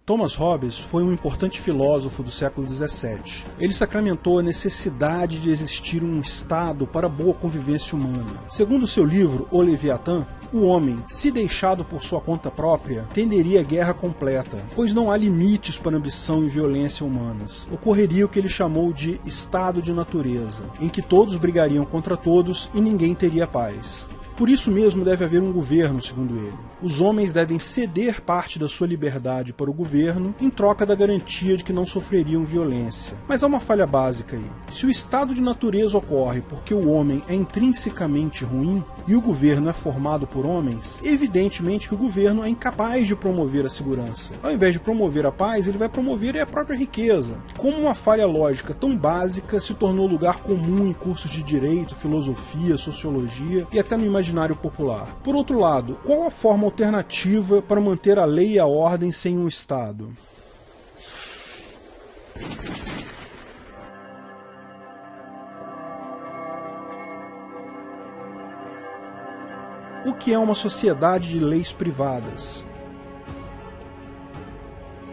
Thomas Hobbes foi um importante filósofo do século XVII. Ele sacramentou a necessidade de existir um Estado para a boa convivência humana. Segundo seu livro, O Leviatã, o homem, se deixado por sua conta própria, tenderia à guerra completa, pois não há limites para a ambição e violência humanas. Ocorreria o que ele chamou de estado de natureza, em que todos brigariam contra todos e ninguém teria paz. Por isso mesmo deve haver um governo, segundo ele. Os homens devem ceder parte da sua liberdade para o governo em troca da garantia de que não sofreriam violência. Mas há uma falha básica aí. Se o estado de natureza ocorre porque o homem é intrinsecamente ruim e o governo é formado por homens, evidentemente que o governo é incapaz de promover a segurança. Ao invés de promover a paz, ele vai promover a própria riqueza. Como uma falha lógica tão básica se tornou lugar comum em cursos de direito, filosofia, sociologia e até no imaginário popular. Por outro lado, qual a forma alternativa para manter a lei e a ordem sem um Estado? O que é uma sociedade de leis privadas?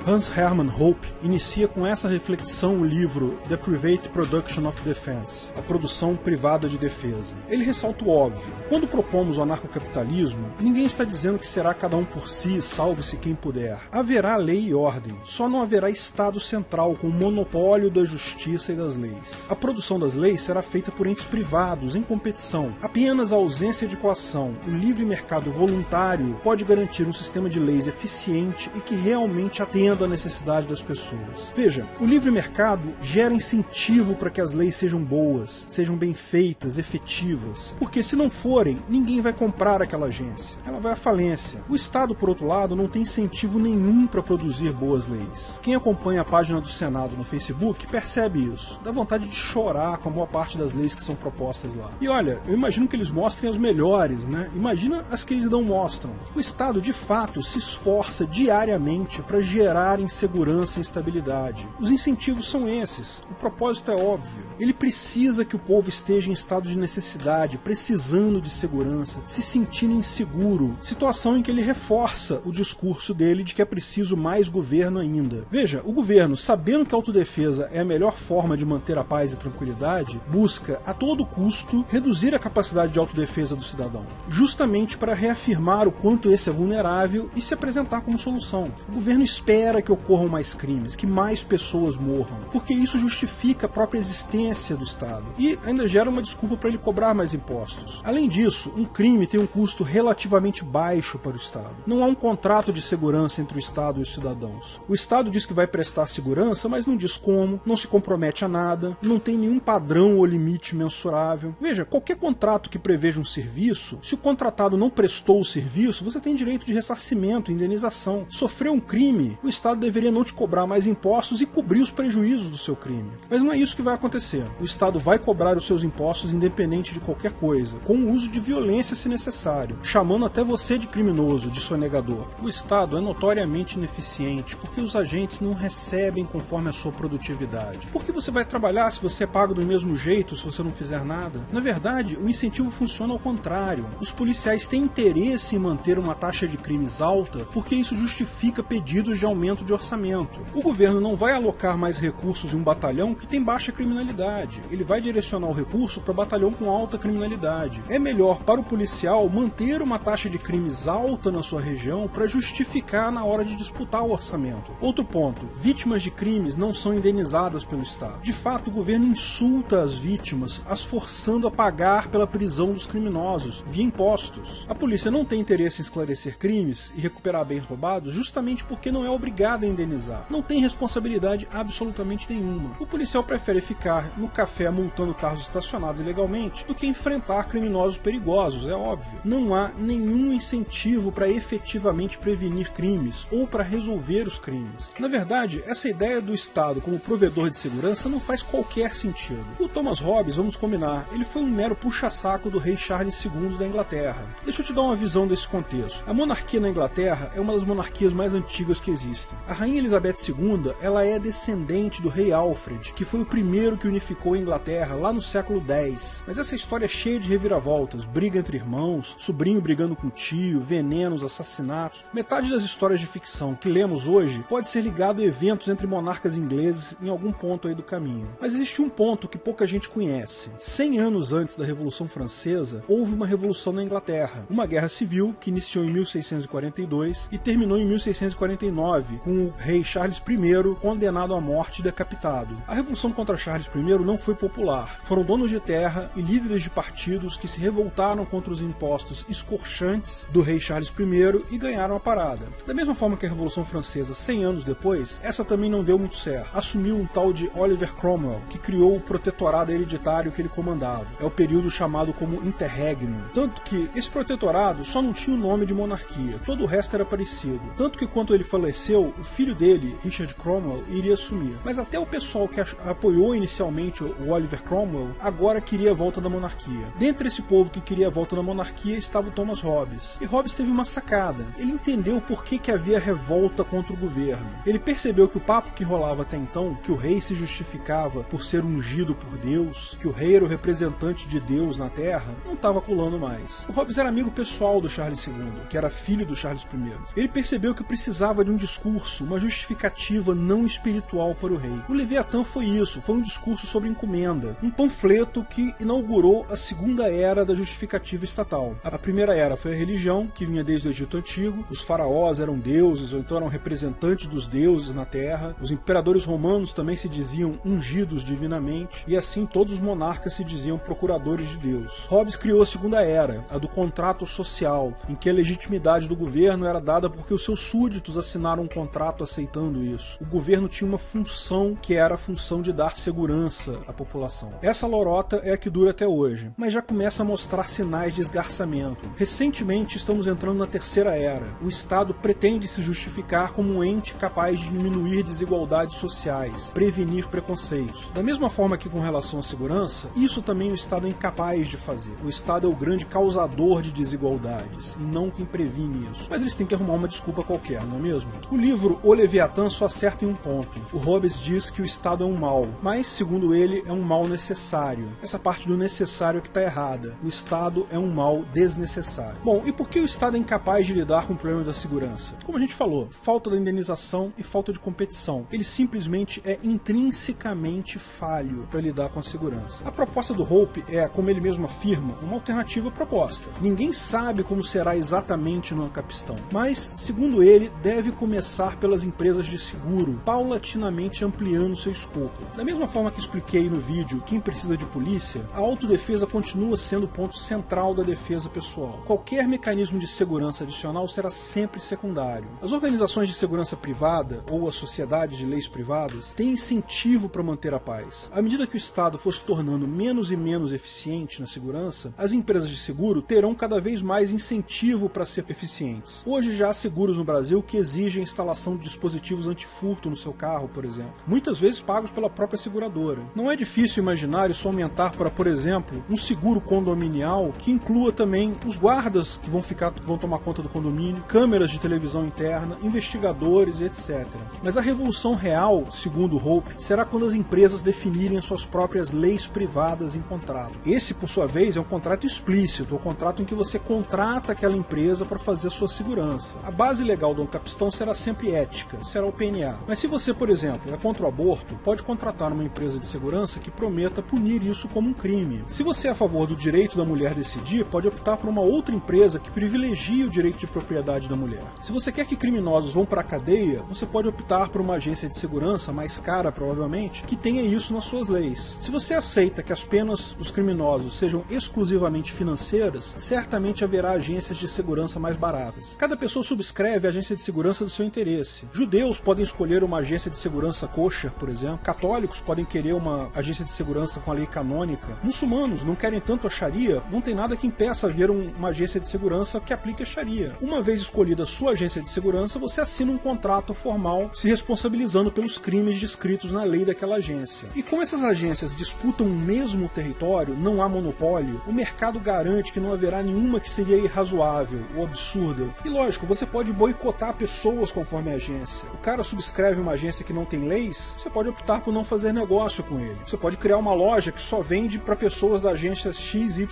Hans Hermann Hoppe inicia com essa reflexão o livro The Private Production of Defense, a produção privada de defesa. Ele ressalta o óbvio. Quando propomos o anarcocapitalismo, ninguém está dizendo que será cada um por si, salve-se quem puder. Haverá lei e ordem, só não haverá Estado central com o monopólio da justiça e das leis. A produção das leis será feita por entes privados, em competição. Apenas a ausência de coação, o livre mercado voluntário, pode garantir um sistema de leis eficiente e que realmente atenda à necessidade das pessoas. Veja, o livre mercado gera incentivo para que as leis sejam boas, sejam bem feitas, efetivas, porque se não forem, ninguém vai comprar aquela agência. Ela vai à falência. O Estado, por outro lado, não tem incentivo nenhum para produzir boas leis. Quem acompanha a página do Senado no Facebook percebe isso. Dá vontade de chorar com a boa parte das leis que são propostas lá. E olha, eu imagino que eles mostrem as melhores, né? Imagina as que eles não mostram. O Estado, de fato, se esforça diariamente para gerar insegurança e instabilidade. Os incentivos são esses. O propósito é óbvio. Ele precisa que o povo esteja em estado de necessidade, precisando de segurança, se sentindo inseguro, situação em que ele reforça o discurso dele de que é preciso mais governo ainda. Veja, o governo, sabendo que a autodefesa é a melhor forma de manter a paz e a tranquilidade, busca a todo custo reduzir a capacidade de autodefesa do cidadão, justamente para reafirmar o quanto esse é vulnerável e se apresentar como solução. O governo espera que ocorram mais crimes, que mais pessoas morram, porque isso justifica a própria existência do Estado e ainda gera uma desculpa para ele cobrar mais impostos. Além disso, um crime tem um custo relativamente baixo para o Estado. Não há um contrato de segurança entre o Estado e os cidadãos. O Estado diz que vai prestar segurança, mas não diz como, não se compromete a nada, não tem nenhum padrão ou limite mensurável. Veja, qualquer contrato que preveja um serviço, se o contratado não prestou o serviço, você tem direito de ressarcimento, indenização. Sofreu um crime, o Estado deveria não te cobrar mais impostos e cobrir os prejuízos do seu crime. Mas não é isso que vai acontecer. O Estado vai cobrar os seus impostos independente de qualquer coisa, com o uso de violência se necessário, chamando até você de criminoso, de sonegador. O Estado é notoriamente ineficiente porque os agentes não recebem conforme a sua produtividade. Por que você vai trabalhar se você é pago do mesmo jeito, se você não fizer nada? Na verdade, o incentivo funciona ao contrário. Os policiais têm interesse em manter uma taxa de crimes alta porque isso justifica pedidos de aumento de orçamento. O governo não vai alocar mais recursos em um batalhão que tem baixa criminalidade. Ele vai direcionar o recurso para batalhão com alta criminalidade. É melhor para o policial manter uma taxa de crimes alta na sua região para justificar na hora de disputar o orçamento. Outro ponto, vítimas de crimes não são indenizadas pelo Estado. De fato, o governo insulta as vítimas, as forçando a pagar pela prisão dos criminosos, via impostos. A polícia não tem interesse em esclarecer crimes e recuperar bens roubados justamente porque não é obrigada a indenizar. Não tem responsabilidade absolutamente nenhuma. O policial prefere ficar no café multando carros estacionados ilegalmente do que enfrentar criminosos perigosos, é óbvio. Não há nenhum incentivo para efetivamente prevenir crimes ou para resolver os crimes. Na verdade, essa ideia do Estado como provedor de segurança não faz qualquer sentido. O Thomas Hobbes, vamos combinar, ele foi um mero puxa-saco do rei Charles II da Inglaterra. Deixa eu te dar uma visão desse contexto. A monarquia na Inglaterra é uma das monarquias mais antigas que existem. França. A rainha Elizabeth II, ela é descendente do rei Alfred, que foi o primeiro que unificou a Inglaterra lá no século X. Mas essa história é cheia de reviravoltas, briga entre irmãos, sobrinho brigando com tio, venenos, assassinatos. Metade das histórias de ficção que lemos hoje pode ser ligado a eventos entre monarcas ingleses em algum ponto aí do caminho. Mas existe um ponto que pouca gente conhece. 100 anos antes da Revolução Francesa, houve uma revolução na Inglaterra, uma guerra civil que iniciou em 1642 e terminou em 1649, com o rei Charles I condenado à morte e decapitado. A revolução contra Charles I não foi popular. Foram donos de terra e líderes de partidos que se revoltaram contra os impostos escorchantes do rei Charles I e ganharam a parada. Da mesma forma que a Revolução Francesa, 100 anos depois, essa também não deu muito certo. Assumiu um tal de Oliver Cromwell, que criou o protetorado hereditário que ele comandava. É o período chamado como Interregnum. Tanto que esse protetorado só não tinha o nome de monarquia, todo o resto era parecido. Tanto que quando ele faleceu, o filho dele, Richard Cromwell, iria assumir. Mas até o pessoal que apoiou inicialmente o Oliver Cromwell, agora queria a volta da monarquia. Dentre esse povo que queria a volta da monarquia estava o Thomas Hobbes. E Hobbes teve uma sacada. Ele entendeu por que havia revolta contra o governo. Ele percebeu que o papo que rolava até então, que o rei se justificava por ser ungido por Deus, que o rei era o representante de Deus na Terra, não estava colando mais. O Hobbes era amigo pessoal do Charles II, que era filho do Charles I. Ele percebeu que precisava de um discurso, uma justificativa não espiritual para o rei. O Leviatã foi isso, foi um discurso sobre encomenda, um panfleto que inaugurou a segunda era da justificativa estatal. A primeira era foi a religião, que vinha desde o Egito Antigo, os faraós eram deuses, ou então eram representantes dos deuses na Terra, os imperadores romanos também se diziam ungidos divinamente, e assim todos os monarcas se diziam procuradores de Deus. Hobbes criou a segunda era, a do contrato social, em que a legitimidade do governo era dada porque os seus súditos assinaram um contrato aceitando isso. O governo tinha uma função que era a função de dar segurança à população. Essa lorota é a que dura até hoje, mas já começa a mostrar sinais de esgarçamento. Recentemente estamos entrando na terceira era. O Estado pretende se justificar como um ente capaz de diminuir desigualdades sociais, prevenir preconceitos. Da mesma forma que com relação à segurança, isso também o Estado é incapaz de fazer. O Estado é o grande causador de desigualdades, e não quem previne isso. Mas eles têm que arrumar uma desculpa qualquer, não é mesmo? O livro O Leviatã só acerta em um ponto. O Hobbes diz que o Estado é um mal, mas, segundo ele, é um mal necessário. Essa parte do necessário que está errada. O Estado é um mal desnecessário. Bom, e por que o Estado é incapaz de lidar com o problema da segurança? Como a gente falou, falta da indenização e falta de competição. Ele simplesmente é intrinsecamente falho para lidar com a segurança. A proposta do Hope é, como ele mesmo afirma, uma alternativa proposta. Ninguém sabe como será exatamente no Ancapistão, mas, segundo ele, deve começar pelas empresas de seguro, paulatinamente ampliando seu escopo. Da mesma forma que expliquei no vídeo Quem Precisa de Polícia, a autodefesa continua sendo o ponto central da defesa pessoal. Qualquer mecanismo de segurança adicional será sempre secundário. As organizações de segurança privada, ou as sociedades de leis privadas, têm incentivo para manter a paz. À medida que o Estado for se tornando menos e menos eficiente na segurança, as empresas de seguro terão cada vez mais incentivo para ser eficientes. Hoje já há seguros no Brasil que exigem a instalação de dispositivos antifurto no seu carro, por exemplo, muitas vezes pagos pela própria seguradora. Não é difícil imaginar isso aumentar para, por exemplo, um seguro condominial que inclua também os guardas que vão tomar conta do condomínio, câmeras de televisão interna, investigadores, etc. Mas a revolução real, segundo Hope, será quando as empresas definirem as suas próprias leis privadas em contrato. Esse, por sua vez, é um contrato explícito, um contrato em que você contrata aquela empresa para fazer a sua segurança. A base legal do Ancapistão será sempre ética, será o PNA. Mas se você, por exemplo, é contra o aborto, pode contratar uma empresa de segurança que prometa punir isso como um crime. Se você é a favor do direito da mulher decidir, pode optar por uma outra empresa que privilegie o direito de propriedade da mulher. Se você quer que criminosos vão para a cadeia, você pode optar por uma agência de segurança, mais cara provavelmente, que tenha isso nas suas leis. Se você aceita que as penas dos criminosos sejam exclusivamente financeiras, certamente haverá agências de segurança mais baratas. Cada pessoa subscreve a agência de segurança do seu interesse. Judeus podem escolher uma agência de segurança kosher, por exemplo. Católicos podem querer uma agência de segurança com a lei canônica. Muçulmanos não querem tanto a Sharia, não tem nada que impeça haver uma agência de segurança que aplique a Sharia. Uma vez escolhida a sua agência de segurança, você assina um contrato formal se responsabilizando pelos crimes descritos na lei daquela agência. E como essas agências disputam o mesmo território, não há monopólio, o mercado garante que não haverá nenhuma que seria irrazoável ou absurda. E lógico, você pode boicotar pessoas com conforme a agência. O cara subscreve uma agência que não tem leis, você pode optar por não fazer negócio com ele. Você pode criar uma loja que só vende para pessoas da agência XYZ.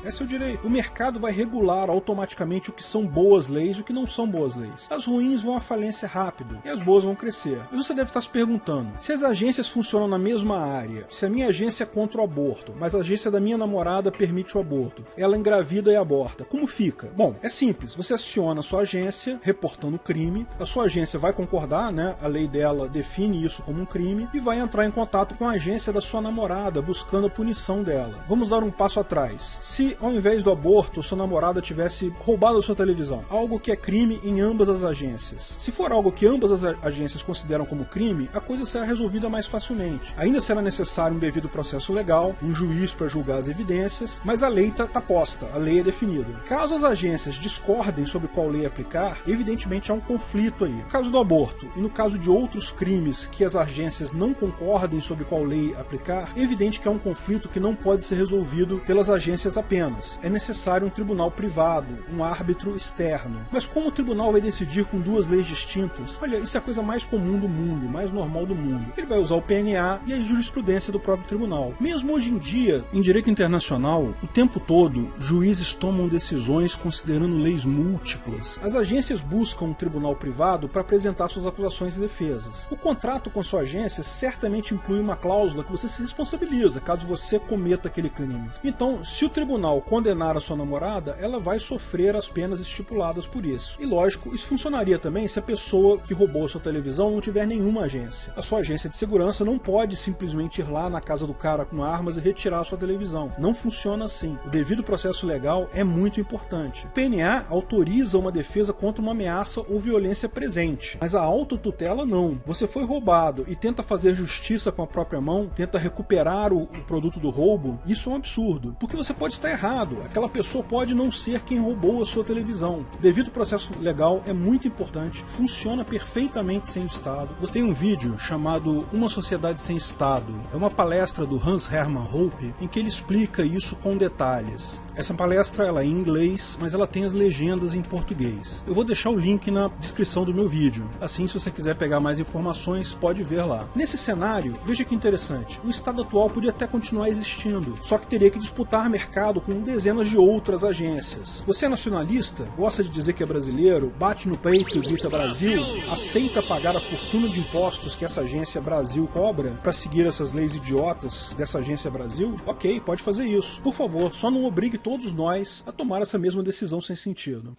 É seu direito. O mercado vai regular automaticamente o que são boas leis e o que não são boas leis. As ruins vão à falência rápido e as boas vão crescer. Mas você deve estar se perguntando, se as agências funcionam na mesma área, se a minha agência é contra o aborto, mas a agência da minha namorada permite o aborto, ela engravida e aborta, como fica? Bom, é simples, você aciona a sua agência reportando o crime, a sua agência vai concordar, né? A lei dela define isso como um crime e vai entrar em contato com a agência da sua namorada buscando a punição dela. Vamos dar um passo atrás. Se ao invés do aborto, sua namorada tivesse roubado a sua televisão, algo que é crime em ambas as agências. Se for algo que ambas as agências consideram como crime, a coisa será resolvida mais facilmente. Ainda será necessário um devido processo legal, um juiz para julgar as evidências, mas a lei está posta, a lei é definida. Caso as agências discordem sobre qual lei aplicar, evidentemente há um conflito aí. No caso do aborto e no caso de outros crimes que as agências não concordem sobre qual lei aplicar, é evidente que há um conflito que não pode ser resolvido pelas agências apenas. É necessário um tribunal privado, um árbitro externo. Mas como o tribunal vai decidir com duas leis distintas? Olha, isso é a coisa mais comum do mundo, mais normal do mundo. Ele vai usar o PNA e a jurisprudência do próprio tribunal. Mesmo hoje em dia, em direito internacional, o tempo todo, juízes tomam decisões considerando leis múltiplas. As agências buscam um tribunal privado para apresentar suas acusações e defesas. O contrato com sua agência certamente inclui uma cláusula que você se responsabiliza caso você cometa aquele crime. Então, se o tribunal condenar a sua namorada, ela vai sofrer as penas estipuladas por isso. E lógico, isso funcionaria também se a pessoa que roubou a sua televisão não tiver nenhuma agência. A sua agência de segurança não pode simplesmente ir lá na casa do cara com armas e retirar a sua televisão. Não funciona assim. O devido processo legal é muito importante. O PNA autoriza uma defesa contra uma ameaça ou violência presente, mas a autotutela não. Você foi roubado e tenta fazer justiça com a própria mão, tenta recuperar o produto do roubo, isso é um absurdo, porque você pode estar errado. Aquela pessoa pode não ser quem roubou a sua televisão. O devido processo legal é muito importante, funciona perfeitamente sem o Estado. Você tem um vídeo chamado Uma Sociedade Sem Estado. É uma palestra do Hans Hermann Hoppe em que ele explica isso com detalhes. Essa palestra ela é em inglês, mas ela tem as legendas em português. Eu vou deixar o link na descrição do meu vídeo. Assim, se você quiser pegar mais informações, pode ver lá. Nesse cenário, veja que interessante. O Estado atual podia até continuar existindo, só que teria que disputar mercado com dezenas de outras agências. Você é nacionalista? Gosta de dizer que é brasileiro? Bate no peito e grita Brasil? Aceita pagar a fortuna de impostos que essa agência Brasil cobra para seguir essas leis idiotas dessa agência Brasil? Ok, pode fazer isso. Por favor, só não obrigue todos nós a tomar essa mesma decisão sem sentido.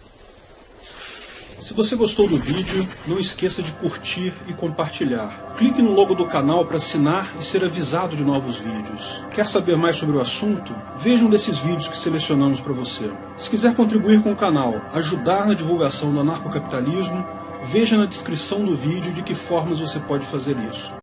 Se você gostou do vídeo, não esqueça de curtir e compartilhar. Clique no logo do canal para assinar e ser avisado de novos vídeos. Quer saber mais sobre o assunto? Veja um desses vídeos que selecionamos para você. Se quiser contribuir com o canal, ajudar na divulgação do anarcocapitalismo, veja na descrição do vídeo de que formas você pode fazer isso.